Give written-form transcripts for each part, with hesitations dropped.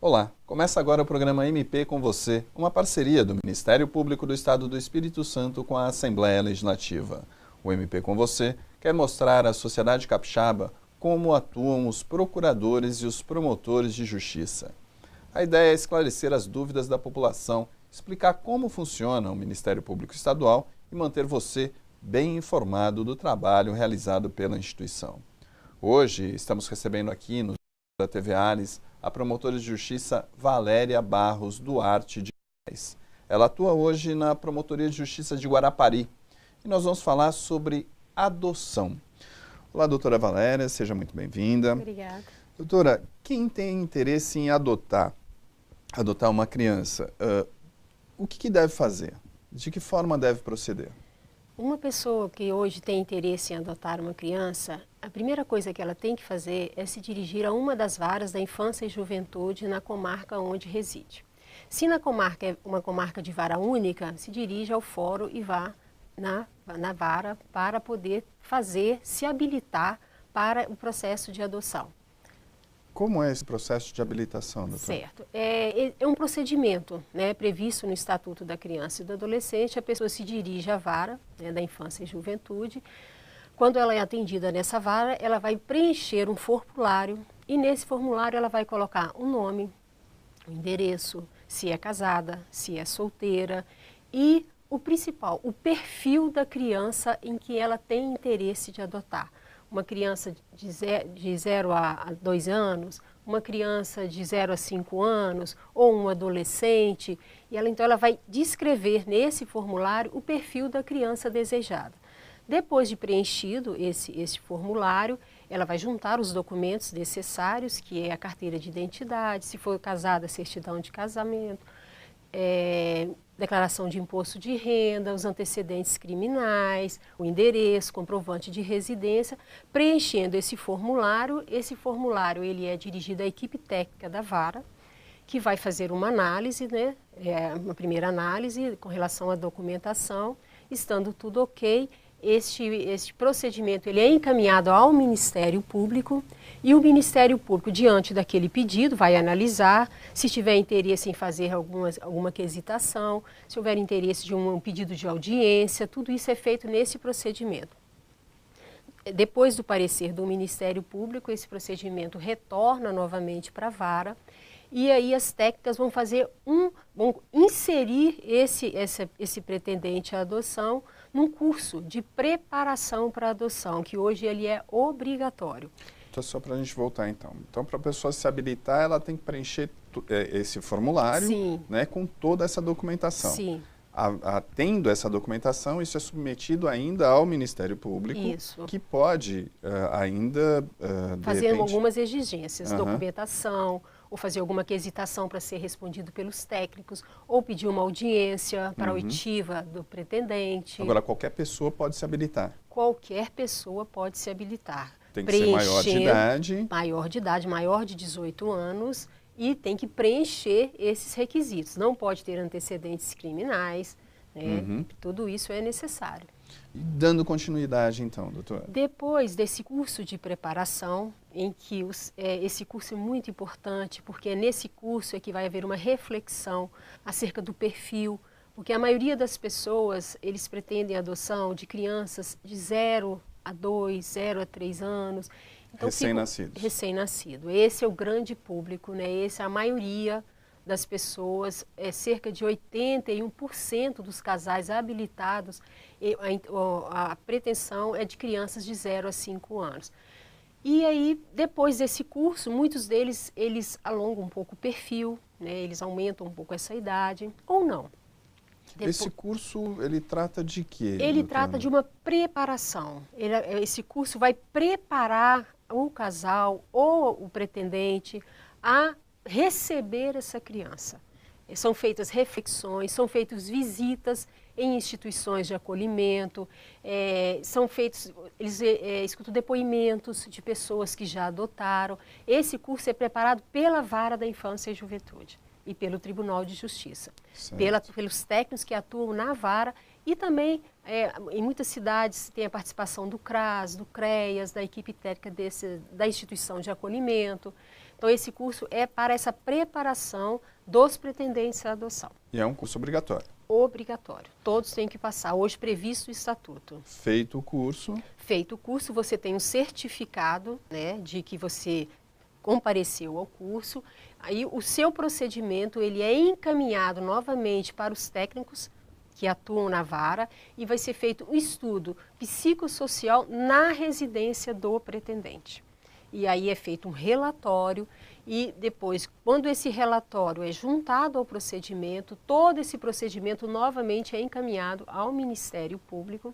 Olá, começa agora o programa MP com você, uma parceria do Ministério Público do Estado do Espírito Santo com a Assembleia Legislativa. O MP com você quer mostrar à sociedade capixaba como atuam os procuradores e os promotores de justiça. A ideia é esclarecer as dúvidas da população, explicar como funciona o Ministério Público Estadual e manter você bem informado do trabalho realizado pela instituição. Hoje estamos recebendo aqui no da TV Ares a promotora de justiça Valéria Barros Duarte de Moraes. Ela atua hoje na Promotoria de Justiça de Guarapari e nós vamos falar sobre adoção. Olá, doutora Valéria, seja muito bem-vinda. Obrigada. Doutora, quem tem interesse em adotar uma criança, o que deve fazer? De que forma deve proceder? Uma pessoa que hoje tem interesse em adotar uma criança, a primeira coisa que ela tem que fazer é se dirigir a uma das varas da infância e juventude na comarca onde reside. Se na comarca é uma comarca de vara única, se dirija ao fórum e vá na vara para poder se habilitar para o processo de adoção. Como é esse processo de habilitação, doutora? Certo. É um procedimento, né, previsto no Estatuto da Criança e do Adolescente. A pessoa se dirige à vara, né, da infância e juventude. Quando ela é atendida nessa vara, ela vai preencher um formulário e nesse formulário ela vai colocar um nome, um endereço, se é casada, se é solteira e o principal, o perfil da criança em que ela tem interesse de adotar. Uma criança de 0 a 2 anos, uma criança de 0 a 5 anos ou um adolescente. E então ela vai descrever nesse formulário o perfil da criança desejada. Depois de preenchido esse formulário, ela vai juntar os documentos necessários, que é a carteira de identidade, se for casada, a certidão de casamento, declaração de imposto de renda, os antecedentes criminais, o endereço, comprovante de residência. Preenchendo esse formulário ele é dirigido à equipe técnica da vara, que vai fazer uma análise, né, uma primeira análise com relação à documentação. Estando tudo ok, este procedimento ele é encaminhado ao Ministério Público e o Ministério Público, diante daquele pedido, vai analisar se tiver interesse em fazer alguma quesitação, se houver interesse de um pedido de audiência, tudo isso é feito nesse procedimento. Depois do parecer do Ministério Público, esse procedimento retorna novamente para a vara e aí as técnicas vão inserir esse pretendente à adoção num curso de preparação para a adoção, que hoje ele é obrigatório. Então, só para a gente voltar então. Então, para a pessoa se habilitar, ela tem que preencher esse formulário, né, com toda essa documentação. Sim. Tendo essa documentação, isso é submetido ainda ao Ministério Público, que pode ainda fazer algumas exigências, documentação, ou fazer alguma quesitação para ser respondido pelos técnicos, ou pedir uma audiência para a oitiva do pretendente. Agora, qualquer pessoa pode se habilitar? Qualquer pessoa pode se habilitar. Tem que ser maior de idade? Maior de idade, maior de 18 anos, e tem que preencher esses requisitos. Não pode ter antecedentes criminais, né? Tudo isso é necessário. E dando continuidade então, doutora? Depois desse curso de preparação, em que esse curso é muito importante, porque é nesse curso que vai haver uma reflexão acerca do perfil, porque a maioria das pessoas, eles pretendem a adoção de crianças de 0 a 2, 0 a 3 anos. Então, recém-nascidos. Recém-nascido. Esse é o grande público, né? Essa é a maioria das pessoas, cerca de 81% dos casais habilitados, a pretensão é de crianças de 0 a 5 anos. E aí, depois desse curso, muitos deles, eles alongam um pouco o perfil, né? Eles aumentam um pouco essa idade, ou não. Esse curso, ele trata de quê? Ele trata de uma preparação. Esse curso vai preparar o casal ou o pretendente a receber essa criança. São feitas reflexões, são feitas visitas em instituições de acolhimento, eles escutam depoimentos de pessoas que já adotaram. Esse curso é preparado pela Vara da Infância e Juventude e pelo Tribunal de Justiça, pelos técnicos que atuam na vara e também em muitas cidades tem a participação do CRAS, do CREAS, da equipe técnica da instituição de acolhimento. Então, esse curso é para essa preparação dos pretendentes à adoção. E é um curso obrigatório? Obrigatório. Todos têm que passar, hoje previsto o estatuto. Feito o curso. Feito o curso, você tem um certificado, né, de que você compareceu ao curso. Aí o seu procedimento ele é encaminhado novamente para os técnicos que atuam na vara e vai ser feito um estudo psicossocial na residência do pretendente. E aí é feito um relatório e depois, quando esse relatório é juntado ao procedimento, todo esse procedimento novamente é encaminhado ao Ministério Público.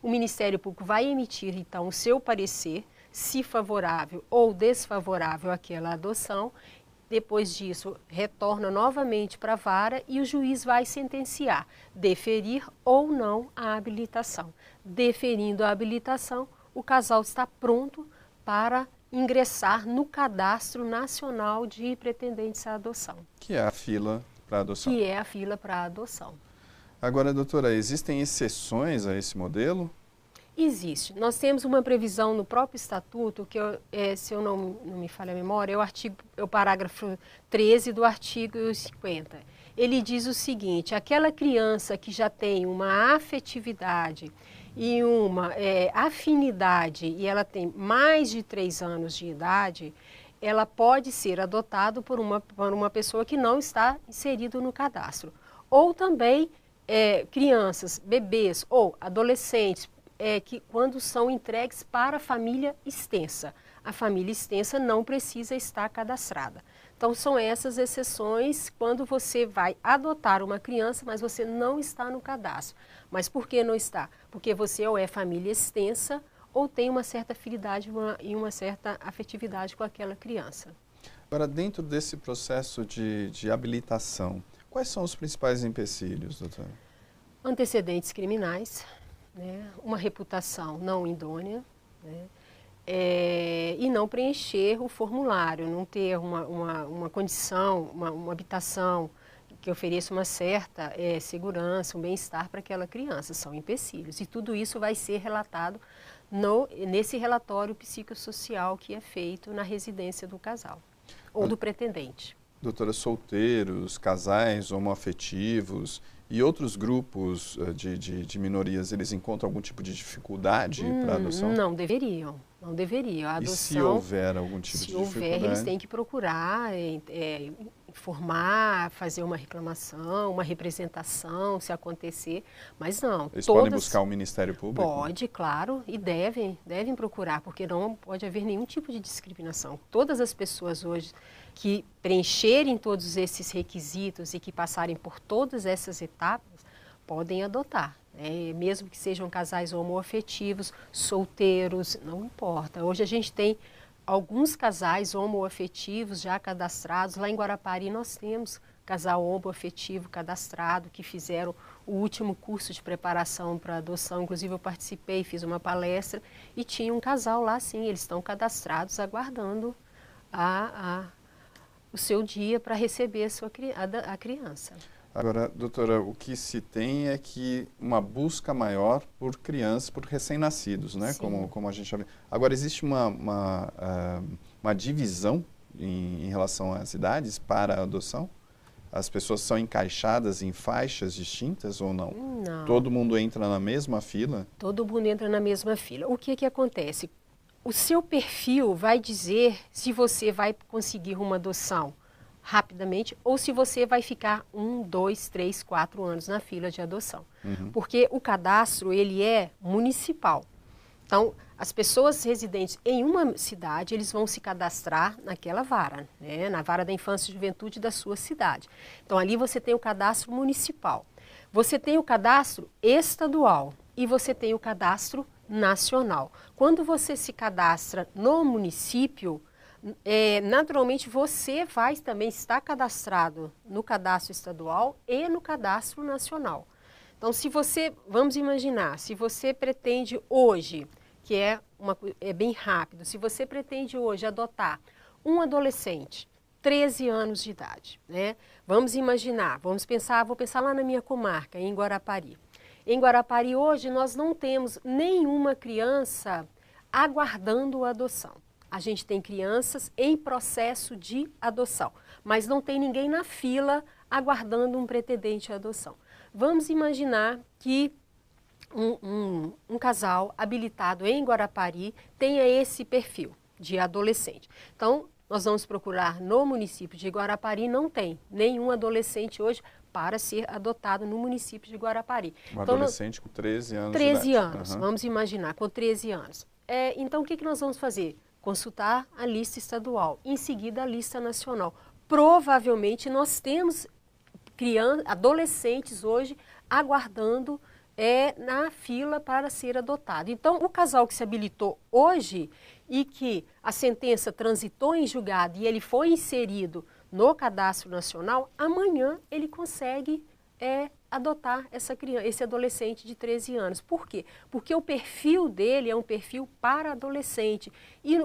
O Ministério Público vai emitir, então, o seu parecer, se favorável ou desfavorável àquela adoção. Depois disso, retorna novamente para a vara e o juiz vai sentenciar, deferir ou não a habilitação. Deferindo a habilitação, o casal está pronto para ingressar no Cadastro Nacional de Pretendentes à Adoção. Que é a fila para adoção. Que é a fila para adoção. Agora, doutora, existem exceções a esse modelo? Existe. Nós temos uma previsão no próprio estatuto, que se eu não me falha a memória, é o parágrafo 13 do artigo 50. Ele diz o seguinte: aquela criança que já tem uma afetividade e uma afinidade e ela tem mais de 3 anos de idade, ela pode ser adotada por uma pessoa que não está inserido no cadastro. Ou também crianças, bebês ou adolescentes, que quando são entregues para a família extensa. A família extensa não precisa estar cadastrada. Então, são essas exceções quando você vai adotar uma criança, mas você não está no cadastro. Mas por que não está? Porque você ou é família extensa ou tem uma certa afinidade e uma certa afetividade com aquela criança. Agora, dentro desse processo de habilitação, quais são os principais empecilhos, doutora? Antecedentes criminais, né? Uma reputação não idônea, né? E não preencher o formulário, não ter uma condição, uma habitação que ofereça uma certa segurança, um bem-estar para aquela criança, são empecilhos. E tudo isso vai ser relatado nesse relatório psicossocial que é feito na residência do casal ou do pretendente. Doutora, solteiros, casais homoafetivos e outros grupos de minorias, eles encontram algum tipo de dificuldade para a adoção? Não deveriam, não deveriam. A adoção, e se houver algum tipo de dificuldade? Se houver, eles têm que procurar informar, fazer uma reclamação, uma representação, se acontecer, mas não. Eles podem buscar o Ministério Público? Pode, claro, e devem procurar, porque não pode haver nenhum tipo de discriminação. Todas as pessoas hoje que preencherem todos esses requisitos e que passarem por todas essas etapas, podem adotar. Mesmo que sejam casais homoafetivos, solteiros, não importa. Hoje a gente tem alguns casais homoafetivos já cadastrados. Lá em Guarapari nós temos casal homoafetivo cadastrado que fizeram o último curso de preparação para adoção. Inclusive eu participei, fiz uma palestra e tinha um casal lá, sim, eles estão cadastrados aguardando o seu dia para receber a criança. Agora, doutora, o que se tem é que uma busca maior por crianças, por recém-nascidos, né? Como a gente já viu. Agora, existe uma divisão em relação às idades para a adoção? As pessoas são encaixadas em faixas distintas ou não? Não. Todo mundo entra na mesma fila? Todo mundo entra na mesma fila. O que acontece? O seu perfil vai dizer se você vai conseguir uma adoção rapidamente ou se você vai ficar 1, 2, 3, 4 anos na fila de adoção. Porque o cadastro, ele é municipal. Então, as pessoas residentes em uma cidade, eles vão se cadastrar naquela vara, né? Na vara da infância e juventude da sua cidade. Então, ali você tem o cadastro municipal. Você tem o cadastro estadual e você tem o cadastro nacional. Quando você se cadastra no município, naturalmente você vai também estar cadastrado no cadastro estadual e no cadastro nacional. Então, vamos imaginar, se você pretende hoje, que é bem rápido, se você pretende hoje adotar um adolescente, 13 anos de idade, né? Vamos imaginar, vou pensar lá na minha comarca, em Guarapari. Em Guarapari hoje nós não temos nenhuma criança aguardando a adoção. a gente tem crianças em processo de adoção, mas não tem ninguém na fila aguardando um pretendente à adoção. Vamos imaginar que um casal habilitado em Guarapari tenha esse perfil de adolescente. Então, nós vamos procurar no município de Guarapari, não tem nenhum adolescente hoje para ser adotado no município de Guarapari. Um adolescente com 13 anos 13 de idade. anos, vamos imaginar, com 13 anos. Então, o que nós vamos fazer? Consultar a lista estadual, em seguida a lista nacional. Provavelmente nós temos adolescentes hoje aguardando na fila para ser adotado. Então, o casal que se habilitou hoje e que a sentença transitou em julgado e ele foi inserido no cadastro nacional, amanhã ele consegue adotar esse adolescente de 13 anos. Por quê? Porque o perfil dele é um perfil para adolescente e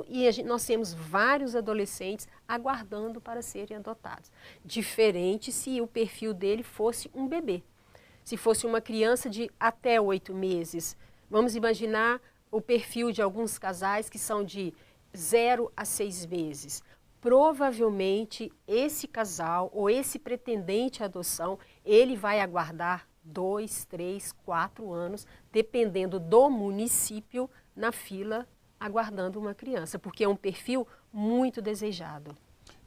nós temos vários adolescentes aguardando para serem adotados. Diferente se o perfil dele fosse um bebê. Se fosse uma criança de até 8 meses, vamos imaginar o perfil de alguns casais que são de 0 a 6 meses. Provavelmente esse casal ou esse pretendente à adoção, ele vai aguardar 2, 3, 4 anos, dependendo do município, na fila, aguardando uma criança, porque é um perfil muito desejado.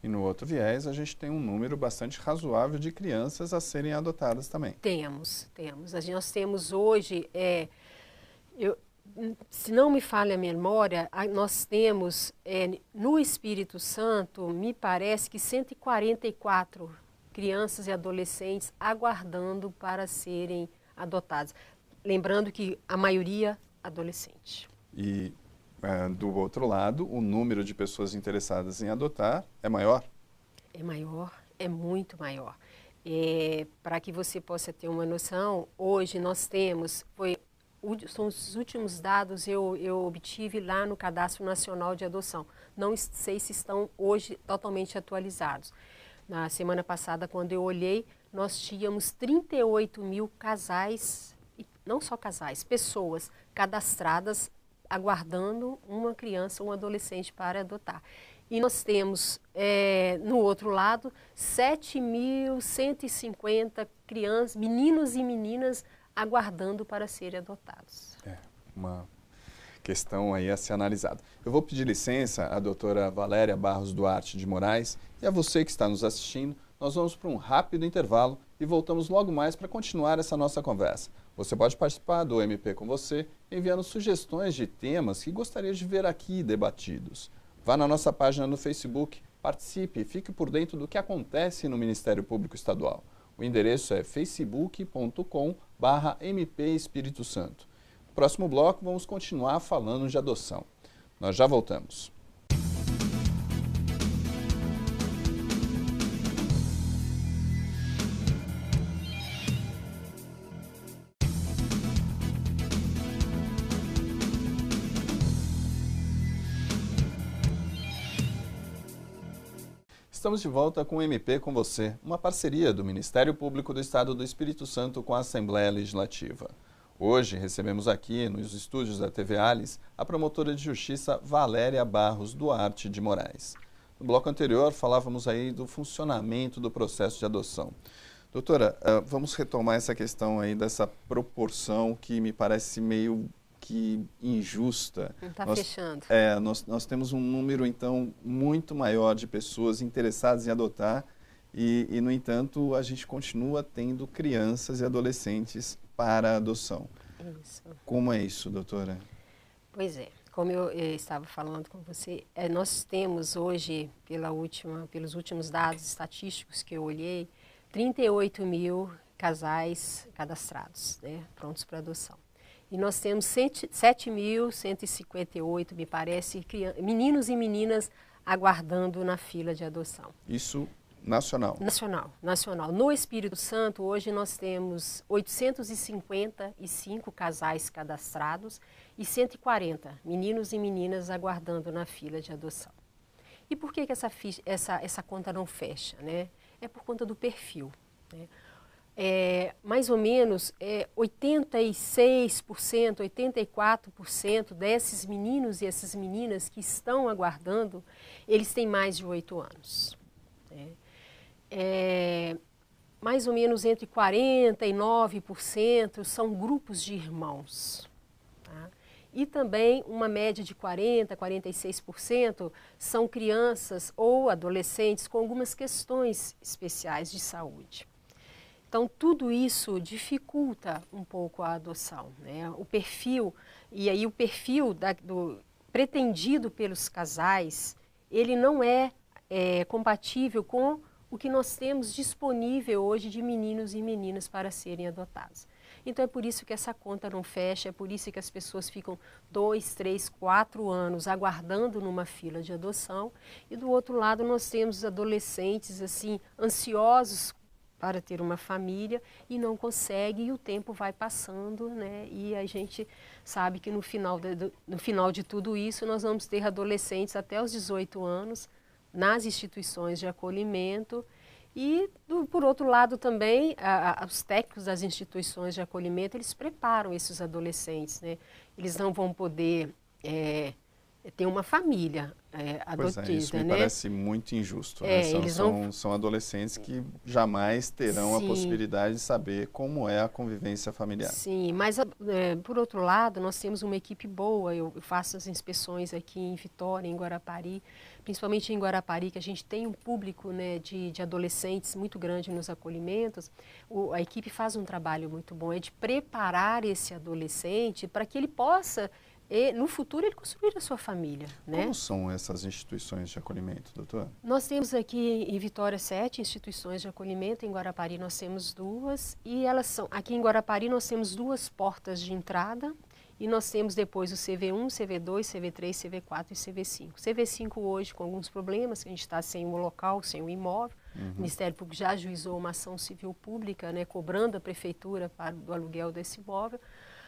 E no outro viés, a gente tem um número bastante razoável de crianças a serem adotadas também. Temos. Nós temos hoje, se não me falha a memória, nós temos no Espírito Santo, me parece que 144 crianças e adolescentes aguardando para serem adotadas. Lembrando que a maioria adolescente. E do outro lado, o número de pessoas interessadas em adotar é maior? É maior, é muito maior. Para que você possa ter uma noção, hoje nós temos, são os últimos dados eu obtive lá no Cadastro Nacional de Adoção. Não sei se estão hoje totalmente atualizados. Na semana passada, quando eu olhei, nós tínhamos 38 mil casais, não só casais, pessoas cadastradas aguardando uma criança ou um adolescente para adotar. E nós temos, no outro lado, 7.150 crianças, meninos e meninas, aguardando para serem adotados. Uma questão aí a ser analisada. Eu vou pedir licença à doutora Valéria Barros Duarte de Moraes e a você que está nos assistindo. Nós vamos para um rápido intervalo e voltamos logo mais para continuar essa nossa conversa. Você pode participar do MP com você enviando sugestões de temas que gostaria de ver aqui debatidos. Vá na nossa página no Facebook, participe e fique por dentro do que acontece no Ministério Público Estadual. O endereço é facebook.com/MP Espírito Santo. No próximo bloco, vamos continuar falando de adoção. Nós já voltamos. Estamos de volta com o MP com você, uma parceria do Ministério Público do Estado do Espírito Santo com a Assembleia Legislativa. Hoje recebemos aqui nos estúdios da TV Alice a promotora de justiça Valéria Barros Duarte de Moraes. No bloco anterior falávamos aí do funcionamento do processo de adoção. Doutora, vamos retomar essa questão aí dessa proporção que me parece meio que injusta. Não está fechando. Nós temos um número, então, muito maior de pessoas interessadas em adotar e, no entanto, a gente continua tendo crianças e adolescentes para adoção. Isso. Como é isso, doutora? Pois é. Como eu estava falando com você, nós temos hoje, pelos últimos dados estatísticos que eu olhei, 38 mil casais cadastrados, né, prontos para adoção. E nós temos 7.158, me parece, meninos e meninas aguardando na fila de adoção. Isso nacional? Nacional. No Espírito Santo, hoje nós temos 855 casais cadastrados e 140 meninos e meninas aguardando na fila de adoção. E por que essa conta não fecha, né? É por conta do perfil, né? Mais ou menos 86%, 84% desses meninos e essas meninas que estão aguardando, eles têm mais de 8 anos. Mais ou menos entre 40% e 9% são grupos de irmãos. Tá? E também uma média de 40%, 46% são crianças ou adolescentes com algumas questões especiais de saúde. Então, tudo isso dificulta um pouco a adoção, né? O perfil, e aí o perfil pretendido pelos casais, ele não é compatível com o que nós temos disponível hoje de meninos e meninas para serem adotados. Então, é por isso que essa conta não fecha, é por isso que as pessoas ficam 2, 3, 4 anos aguardando numa fila de adoção. E do outro lado, nós temos adolescentes assim ansiosos para ter uma família e não consegue, e o tempo vai passando, né? E a gente sabe que no final de tudo isso nós vamos ter adolescentes até os 18 anos nas instituições de acolhimento e, por outro lado também, os técnicos das instituições de acolhimento, eles preparam esses adolescentes, né? Eles não vão poder ter uma família adotiva, pois isso me né? parece muito injusto. Né? São adolescentes que jamais terão a possibilidade de saber como é a convivência familiar. Sim, mas por outro lado, nós temos uma equipe boa. Eu faço as inspeções aqui em Vitória, em Guarapari, principalmente em Guarapari, que a gente tem um público, né, de adolescentes muito grande nos acolhimentos. A equipe faz um trabalho muito bom, de preparar esse adolescente para que ele possa no futuro ele construir a sua família. Né? Como são essas instituições de acolhimento, doutora? Nós temos aqui em Vitória 7 instituições de acolhimento, em Guarapari nós temos 2, e elas são, aqui em Guarapari nós temos 2 portas de entrada, e nós temos depois o CV1, CV2, CV3, CV4 e CV5. CV5 hoje com alguns problemas, que a gente está sem o local, sem o imóvel, o Ministério Público já ajuizou uma ação civil pública, né, cobrando a prefeitura do aluguel desse imóvel.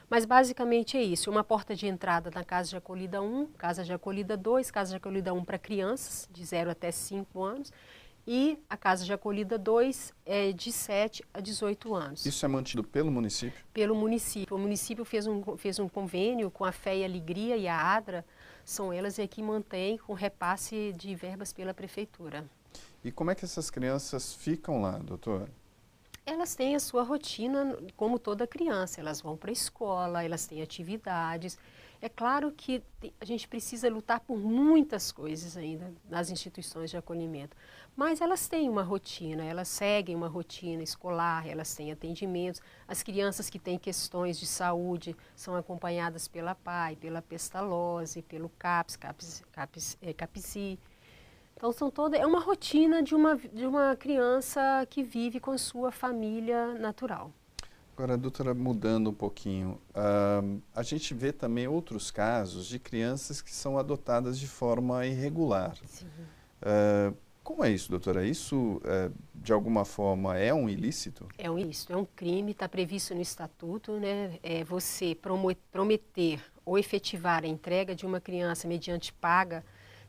Mas basicamente é isso, uma porta de entrada na Casa de Acolhida 1, Casa de Acolhida 2, Casa de Acolhida 1 para crianças de 0 até 5 anos e a Casa de Acolhida 2 é de 7 a 18 anos. Isso é mantido pelo município? Pelo município. O município fez um convênio com a Fé e Alegria e a ADRA, são elas que mantêm com repasse de verbas pela prefeitura. E como é que essas crianças ficam lá, doutora? Elas têm a sua rotina, como toda criança, elas vão para a escola, elas têm atividades. É claro que a gente precisa lutar por muitas coisas ainda nas instituições de acolhimento, mas elas têm uma rotina, elas seguem uma rotina escolar, elas têm atendimentos. As crianças que têm questões de saúde são acompanhadas pela PAI, pela Pestalozzi, pelo CAPSI. Então, é uma rotina de uma criança que vive com sua família natural. Agora, doutora, mudando um pouquinho, a gente vê também outros casos de crianças que são adotadas de forma irregular. Sim. Como é isso, doutora? Isso, de alguma forma, é um ilícito? É um ilícito, é um crime, está previsto no estatuto, né? Você prometer ou efetivar a entrega de uma criança mediante paga.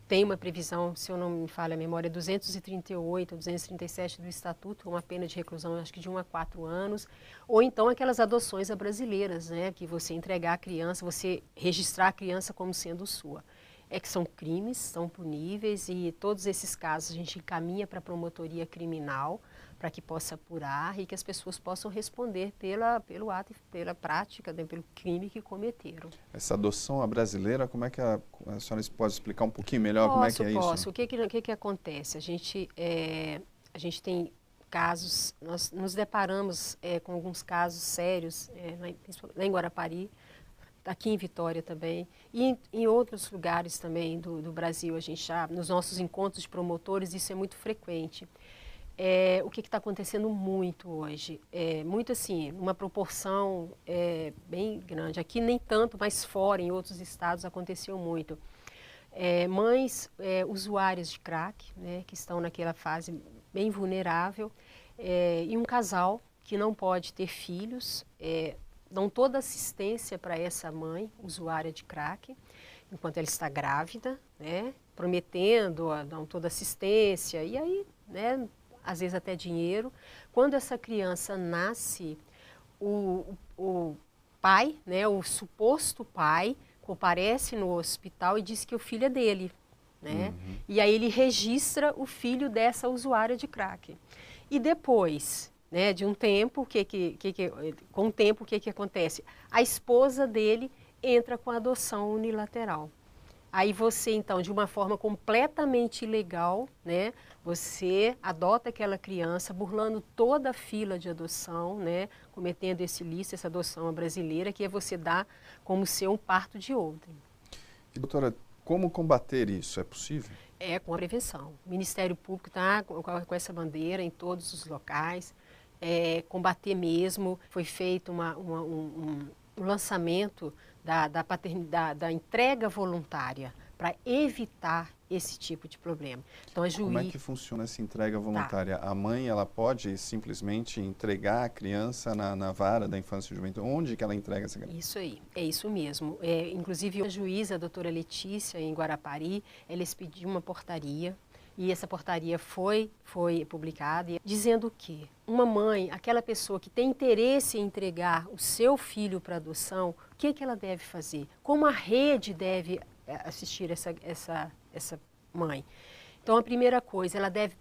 Tem uma previsão, se eu não me falha a memória, 238 ou 237 do Estatuto, uma pena de reclusão, acho que de 1 a 4 anos, ou então aquelas adoções brasileiras, né, que você entregar a criança, você registrar a criança como sendo sua. Que são crimes, são puníveis e todos esses casos a gente encaminha para a promotoria criminal para que possa apurar e que as pessoas possam responder pelo ato, pela prática, né, pelo crime que cometeram. Essa adoção brasileira, como é que a senhora pode explicar um pouquinho melhor como é que é isso? Posso. O que acontece? A gente tem casos, nós nos deparamos com alguns casos sérios, lá em Guarapari, aqui em Vitória também, e em outros lugares também do Brasil, a gente já, nos nossos encontros de promotores, isso é muito frequente. O que está acontecendo muito hoje? Muito assim, uma proporção bem grande. Aqui nem tanto, mas fora, em outros estados, aconteceu muito. Mães usuárias de crack, né, que estão naquela fase bem vulnerável, e um casal que não pode ter filhos, dão toda assistência para essa mãe usuária de crack, enquanto ela está grávida, né, prometendo, dão toda assistência, e aí, né, às vezes até dinheiro. Quando essa criança nasce, o pai, né, o suposto pai, comparece no hospital e diz que o filho é dele, né? E aí ele registra o filho dessa usuária de crack. E depois, né, de um tempo, com o tempo, o que acontece? A esposa dele entra com a adoção unilateral. Aí você, então, de uma forma completamente ilegal, né, você adota aquela criança, burlando toda a fila de adoção, né, cometendo esse ilícito, essa adoção brasileira, que é você dar como seu um parto de outrem. E, doutora, como combater isso? É possível? É com a prevenção. O Ministério Público está com essa bandeira em todos os locais, combater mesmo. Foi feito um lançamento da entrega voluntária para evitar esse tipo de problema. Então, Como é que funciona essa entrega voluntária? Tá. A mãe, ela pode simplesmente entregar a criança na vara da infância e juventude? Onde que ela entrega essa criança? Isso aí, é isso mesmo. Inclusive, a juíza, a doutora Letícia, em Guarapari, ela expediu uma portaria, e essa portaria foi publicada, dizendo que uma mãe, aquela pessoa que tem interesse em entregar o seu filho para adoção, o que ela deve fazer? Como a rede deve assistir essa mãe? Então, a primeira coisa, ela deve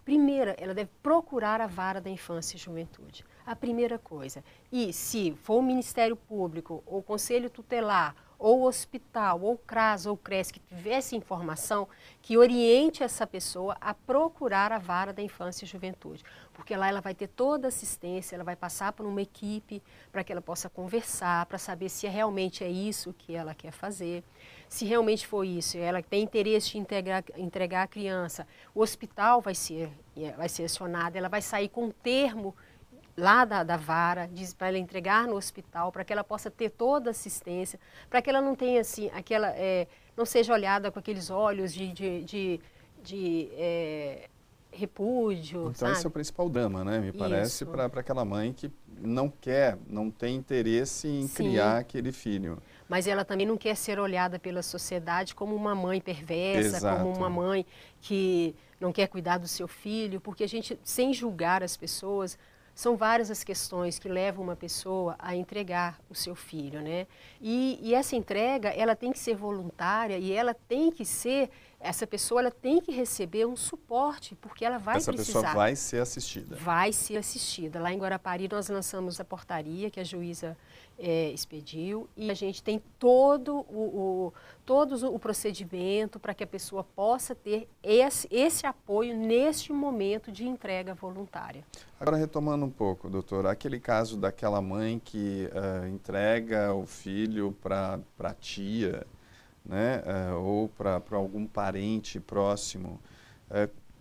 procurar a vara da infância e juventude. A primeira coisa. E se for o Ministério Público, ou o Conselho Tutelar, ou o hospital, ou o CRAS, ou o CRES, que tivesse informação, que oriente essa pessoa a procurar a vara da infância e juventude. Porque lá ela vai ter toda a assistência, ela vai passar por uma equipe para que ela possa conversar, para saber se realmente é isso que ela quer fazer. Se realmente for isso, ela tem interesse de entregar a criança, o hospital vai ser acionado, ela vai sair com um termo lá da vara, para ela entregar no hospital, para que ela possa ter toda a assistência, para que ela não tenha assim, não seja olhada com aqueles olhos de repúdio. Então sabe? esse é o principal drama, né? Me parece, para aquela mãe que não tem interesse em criar aquele filho. Mas ela também não quer ser olhada pela sociedade como uma mãe perversa, Exato. como uma mãe que não quer cuidar do seu filho, porque a gente, sem julgar as pessoas, são várias as questões que levam uma pessoa a entregar o seu filho, né? E essa entrega, ela tem que ser voluntária e ela tem que ser, essa pessoa ela tem que receber um suporte, porque ela vai precisar. Essa pessoa vai ser assistida. Vai ser assistida. Lá em Guarapari nós lançamos a portaria que a juíza expediu e a gente tem todo o procedimento para que a pessoa possa ter esse apoio neste momento de entrega voluntária. Agora, retomando um pouco, doutora, aquele caso daquela mãe que entrega o filho para a tia, né, ou para algum parente próximo,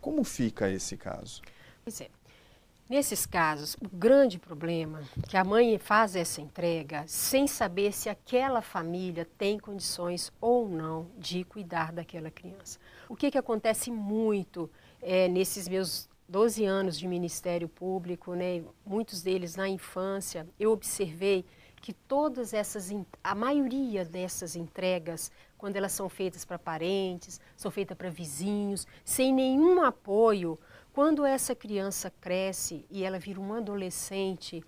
como fica esse caso? Pois é. Nesses casos, o grande problema é que a mãe faz essa entrega sem saber se aquela família tem condições ou não de cuidar daquela criança. O que acontece muito nesses meus 12 anos de Ministério Público, né, muitos deles na infância, eu observei que a maioria dessas entregas, quando elas são feitas para parentes, são feitas para vizinhos, sem nenhum apoio. Quando essa criança cresce e ela vira uma adolescente,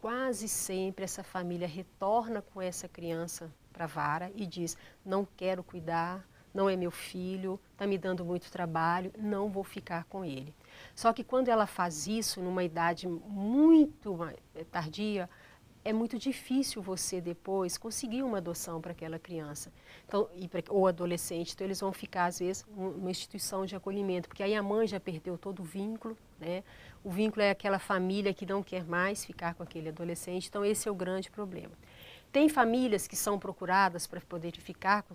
quase sempre essa família retorna com essa criança para a vara e diz: não quero cuidar, não é meu filho, está me dando muito trabalho, não vou ficar com ele. Só que quando ela faz isso numa idade muito tardia, é muito difícil você depois conseguir uma adoção para aquela criança ou adolescente. Então eles vão ficar, às vezes, numa instituição de acolhimento, porque aí a mãe já perdeu todo o vínculo, né? O vínculo é aquela família que não quer mais ficar com aquele adolescente, então esse é o grande problema. Tem famílias que são procuradas para poder ficar com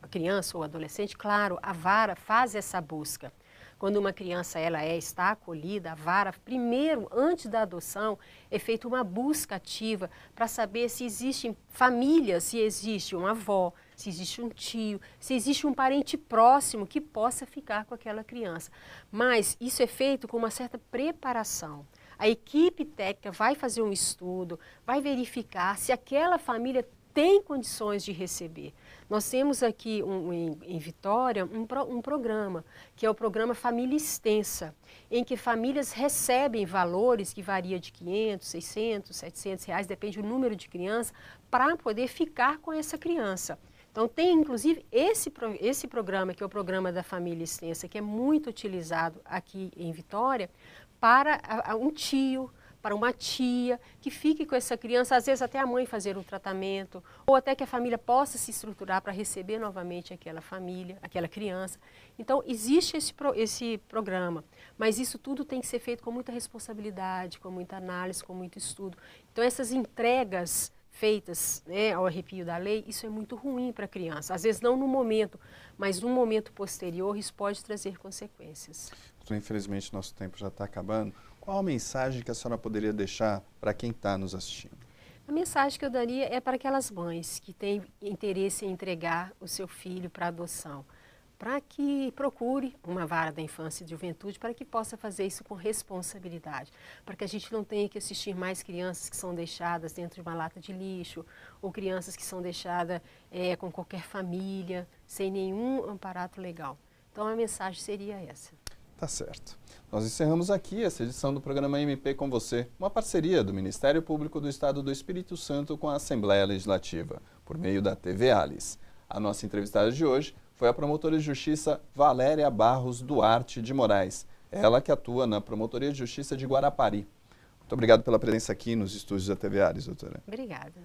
a criança ou adolescente, claro, a vara faz essa busca. Quando uma criança está acolhida, a vara, primeiro, antes da adoção, é feita uma busca ativa para saber se existem famílias, se existe uma avó, se existe um tio, se existe um parente próximo que possa ficar com aquela criança. Mas isso é feito com uma certa preparação. A equipe técnica vai fazer um estudo, vai verificar se aquela família tem condições de receber. Nós temos aqui em Vitória um programa, que é o programa Família Extensa, em que famílias recebem valores que variam de 500, 600, 700 reais, depende do número de crianças, para poder ficar com essa criança. Então tem inclusive esse programa, que é o programa da Família Extensa, que é muito utilizado aqui em Vitória, para um tio, para uma tia, que fique com essa criança, às vezes até a mãe fazer um tratamento, ou até que a família possa se estruturar para receber novamente aquela família, aquela criança. Então, existe esse programa, mas isso tudo tem que ser feito com muita responsabilidade, com muita análise, com muito estudo. Então, essas entregas feitas, né, ao arrepio da lei, isso é muito ruim para a criança. Às vezes não no momento, mas no momento posterior isso pode trazer consequências. Infelizmente, nosso tempo já está acabando. Qual a mensagem que a senhora poderia deixar para quem está nos assistindo? A mensagem que eu daria é para aquelas mães que têm interesse em entregar o seu filho para adoção, para que procure uma vara da infância e juventude, para que possa fazer isso com responsabilidade, para que a gente não tenha que assistir mais crianças que são deixadas dentro de uma lata de lixo, ou crianças que são deixadas com qualquer família, sem nenhum amparato legal. Então a mensagem seria essa. Tá certo. Nós encerramos aqui essa edição do programa MP com você, uma parceria do Ministério Público do Estado do Espírito Santo com a Assembleia Legislativa, por meio da TV Alice. A nossa entrevistada de hoje foi a promotora de justiça Valéria Barros Duarte de Moraes, ela que atua na Promotoria de Justiça de Guarapari. Muito obrigado pela presença aqui nos estúdios da TV Alice, doutora. Obrigada.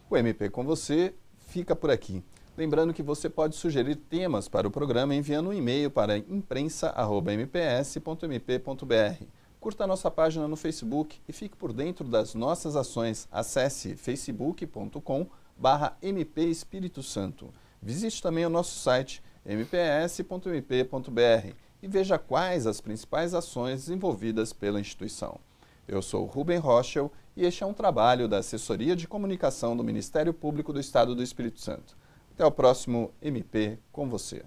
O MP com você fica por aqui. Lembrando que você pode sugerir temas para o programa enviando um e-mail para imprensa@mps.mp.br. Curta a nossa página no Facebook e fique por dentro das nossas ações. Acesse facebook.com/MP Espírito Santo. Visite também o nosso site mps.mp.br e veja quais as principais ações desenvolvidas pela instituição. Eu sou Rubem Rochel e este é um trabalho da Assessoria de Comunicação do Ministério Público do Estado do Espírito Santo. Até o próximo MP com você.